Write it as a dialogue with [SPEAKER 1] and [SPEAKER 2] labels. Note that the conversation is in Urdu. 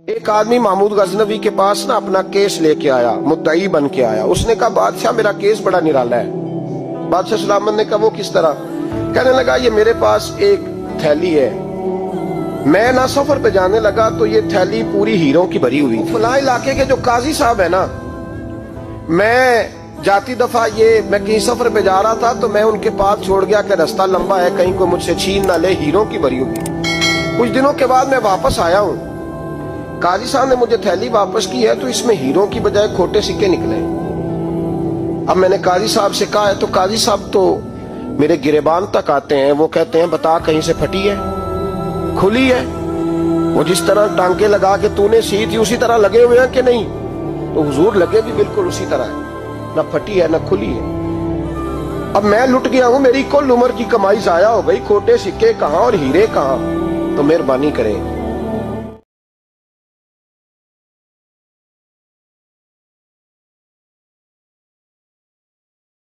[SPEAKER 1] ایک آدمی محمود غزنوی کے پاس نا اپنا کیس لے کے آیا، مدعی بن کے آیا۔ اس نے کہا بادشاہ میرا کیس بڑا نرالا ہے۔ بادشاہ سلامت نے کہا وہ کس طرح؟ کہنے لگا یہ میرے پاس ایک تھیلی ہے، میں نہ سفر پہ جانے لگا تو یہ تھیلی پوری ہیروں کی بھری ہوئی تھی۔ فلاں علاقے کے جو قاضی صاحب ہے نا، میں جاتی دفعہ میں کہیں سفر پہ جا رہا تھا تو میں ان کے پاس چھوڑ گیا کہ رستہ لمبا ہے، کہیں کوئی مجھ سے چھین نہ لے، ہیروں کی بھری ہوئی۔ کچھ دنوں کے بعد میں واپس آیا ہوں، قاضی صاحب نے مجھے تھیلی واپس کی ہے تو اس میں ہیروں کی بجائے کھوٹے سکے نکلے۔ اب میں نے قاضی صاحب سے کہا ہے تو قاضی صاحب تو میرے گریبان تک آتے ہیں، وہ کہتے ہیں بتا کہیں سے پھٹی ہے، کھلی ہے؟ وہ جس طرح ٹانکے لگا کے تو نے سی تھی اسی طرح لگے ہوئے ہیں کہ نہیں؟ تو حضور لگے بھی بالکل اسی طرح ہے، نہ پھٹی ہے نہ کھلی ہے۔ اب میں لٹ گیا ہوں، میری کل عمر کی کمائی ضائع ہو گئی، کھوٹے سکے کہاں اور ہیرے کہاں؟ تو مہربانی کریں